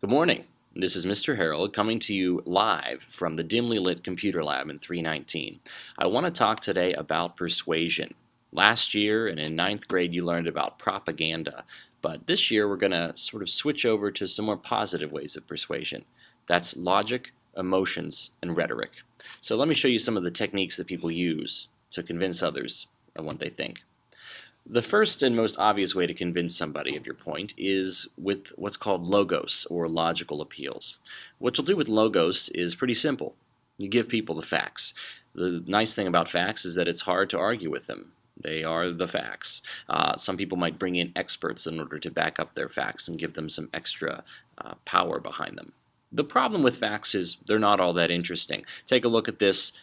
Good morning. This is Mr. Harold coming to you live from the dimly lit computer lab in 319. I want to talk today about persuasion. Last year and in ninth grade you learned about propaganda, but this year we're going to sort of switch over to some more positive ways of persuasion. That's logic, emotions, and rhetoric. So let me show you some of the techniques that people use to convince others of what they think. The first and most obvious way to convince somebody of your point is with what's called logos, or logical appeals. What you'll do with logos is pretty simple. You give people the facts. The nice thing about facts is that it's hard to argue with them. They are the facts. Some people might bring in experts in order to back up their facts and give them some extra power behind them. The problem with facts is they're not all that interesting. Take a look at this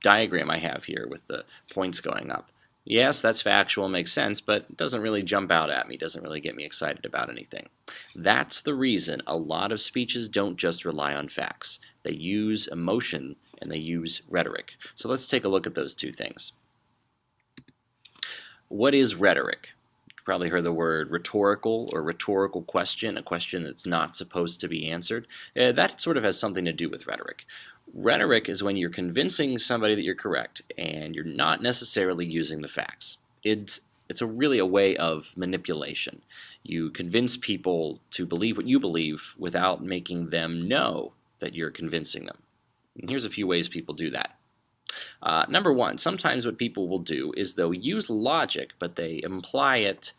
diagram I have here with the points going up. Yes, that's factual, makes sense, but it doesn't really jump out at me, doesn't really get me excited about anything. That's the reason a lot of speeches don't just rely on facts. They use emotion and they use rhetoric. So let's take a look at those two things. What is rhetoric? You've probably heard the word rhetorical or rhetorical question, a question that's not supposed to be answered. That sort of has something to do with rhetoric. Rhetoric is when you're convincing somebody that you're correct and you're not necessarily using the facts. It's really a way of manipulation. You convince people to believe what you believe without making them know that you're convincing them. And here's a few ways people do that. Number one, sometimes what people will do is they'll use logic, but they imply it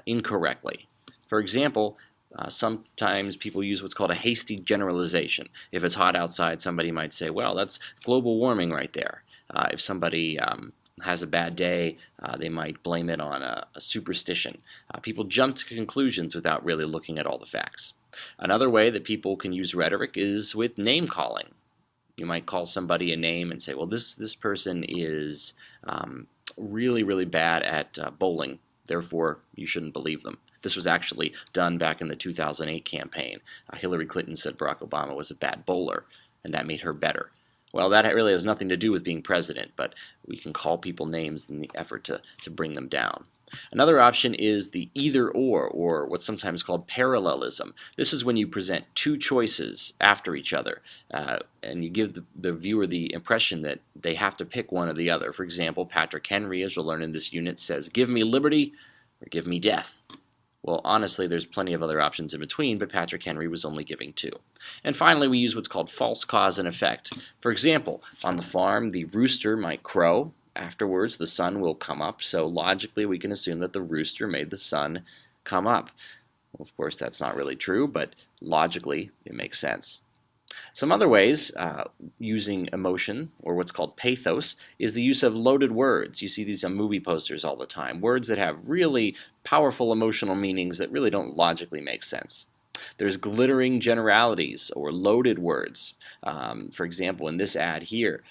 incorrectly. For example, sometimes people use what's called a hasty generalization. If it's hot outside, somebody might say, well, that's global warming right there. If somebody has a bad day, they might blame it on a superstition. People jump to conclusions without really looking at all the facts. Another way that people can use rhetoric is with name calling. You might call somebody a name and say, well, this person is really, really bad at bowling, therefore you shouldn't believe them. This was actually done back in the 2008 campaign. Hillary Clinton said Barack Obama was a bad bowler, and that made her better. Well, that really has nothing to do with being president, but we can call people names in the effort to bring them down. Another option is the either/or what's sometimes called parallelism. This is when you present two choices after each other, and you give the viewer the impression that they have to pick one or the other. For example, Patrick Henry, as you'll learn in this unit, says, give me liberty or give me death. Well, honestly, there's plenty of other options in between, but Patrick Henry was only giving two. And finally, we use what's called false cause and effect. For example, on the farm, the rooster might crow. Afterwards, the sun will come up, so logically we can assume that the rooster made the sun come up. Well, of course, that's not really true, but logically it makes sense. Some other ways using emotion, or what's called pathos, is the use of loaded words. You see these on movie posters all the time, words that have really powerful emotional meanings that really don't logically make sense. There's glittering generalities, or loaded words. For example, in this ad here,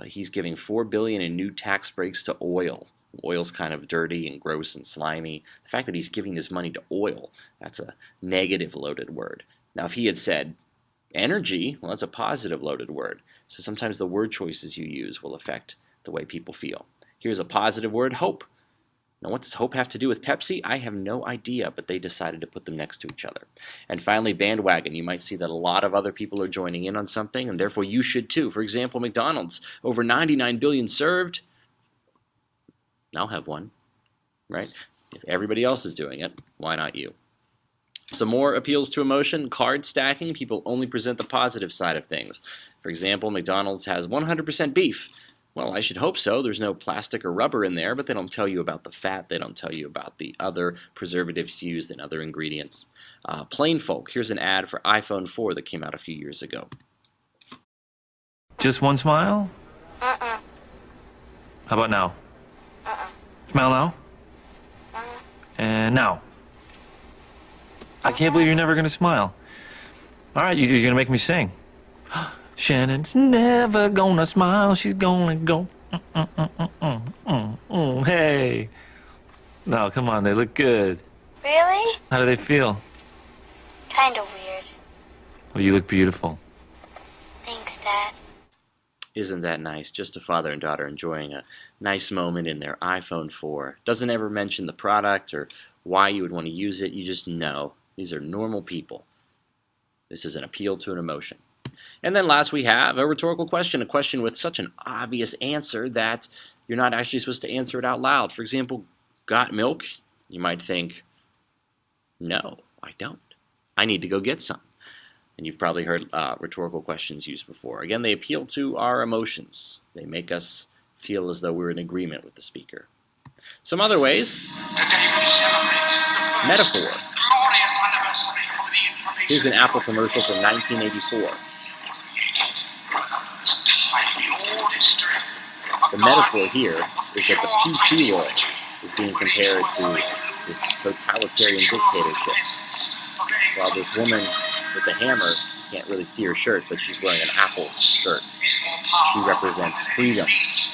he's giving $4 billion in new tax breaks to oil. Oil's kind of dirty and gross and slimy. The fact that he's giving this money to oil, that's a negative loaded word. Now, if he had said energy, well, that's a positive loaded word. So sometimes the word choices you use will affect the way people feel. Here's a positive word, hope. Now, what does hope have to do with Pepsi? I have no idea, but they decided to put them next to each other. And finally, bandwagon. You might see that a lot of other people are joining in on something, and therefore you should too. For example, McDonald's, over 99 billion served. I'll have one, right? If everybody else is doing it, why not you? Some more appeals to emotion, card stacking. People only present the positive side of things. For example, McDonald's has 100% beef. Well, I should hope so. There's no plastic or rubber in there, but they don't tell you about the fat. They don't tell you about the other preservatives used and other ingredients. Plain folk. Here's an ad for iPhone 4 that came out a few years ago. Just one smile? Uh-uh. How about now? Uh-uh. Smile now? And now. I can't believe you're never going to smile. All right, you're going to make me sing. Shannon's never gonna smile. She's gonna go. Hey. No, come on. They look good. Really? How do they feel? Kind of weird. Well, you look beautiful. Thanks, Dad. Isn't that nice? Just a father and daughter enjoying a nice moment in their iPhone 4. Doesn't ever mention the product or why you would want to use it. You just know. These are normal people. This is an appeal to an emotion. And then last we have a rhetorical question, a question with such an obvious answer that you're not actually supposed to answer it out loud. For example, got milk? You might think, no, I don't. I need to go get some. And you've probably heard rhetorical questions used before. Again, they appeal to our emotions. They make us feel as though we're in agreement with the speaker. Some other ways. Today we celebrate the first Metaphor. glorious anniversary of the information. Here's an Apple commercial from 1984. Created for the first time in all history. The metaphor here is that the PC world is being compared to this totalitarian dictatorship. While this woman with the hammer can't really see her shirt, but she's wearing an Apple shirt. She represents freedom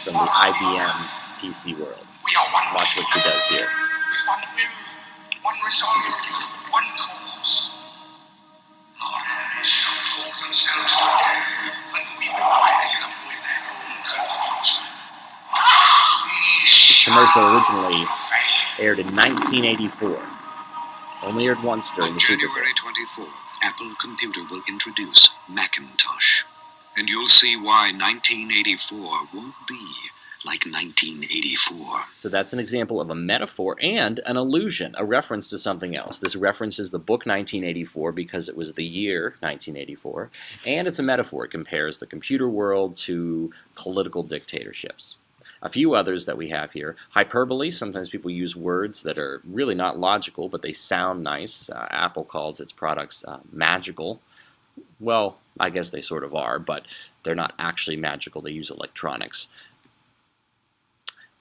from the IBM PC world. Watch what she does here. With one will, one resolve, one cause. Our enemies shall talk themselves to death, and we will bury them with their own confusion. Commercial originally aired in 1984. Only aired once during On the Super Bowl. January 24th, Apple Computer will introduce Macintosh. And you'll see why 1984 won't be like 1984. So that's an example of a metaphor and an allusion, a reference to something else. This references the book 1984 because it was the year 1984, and it's a metaphor. It compares the computer world to political dictatorships. A few others that we have here. Hyperbole. Sometimes people use words that are really not logical, but they sound nice. Apple calls its products magical. Well, I guess they sort of are, but they're not actually magical. They use electronics.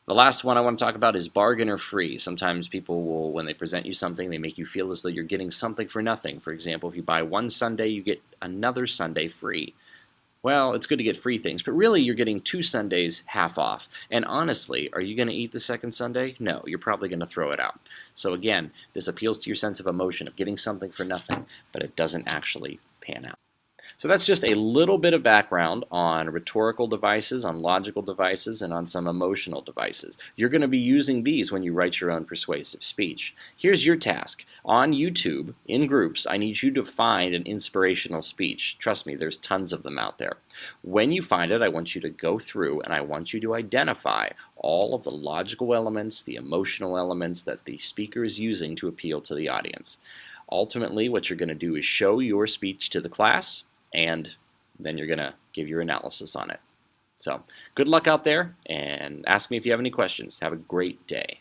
The last one I want to talk about is bargain or free. Sometimes people will, when they present you something, they make you feel as though you're getting something for nothing. For example, if you buy one sundae, you get another sundae free. Well, it's good to get free things, but really you're getting 2 sundaes half off. And honestly, are you going to eat the second sundae? No, you're probably going to throw it out. So again, this appeals to your sense of emotion of getting something for nothing, but it doesn't actually pan out. So that's just a little bit of background on rhetorical devices, on logical devices, and on some emotional devices. You're going to be using these when you write your own persuasive speech. Here's your task. On YouTube, in groups, I need you to find an inspirational speech. Trust me, there's tons of them out there. When you find it, I want you to go through and I want you to identify all of the logical elements, the emotional elements that the speaker is using to appeal to the audience. Ultimately, what you're going to do is show your speech to the class, and then you're going to give your analysis on it. So, good luck out there, and ask me if you have any questions. Have a great day.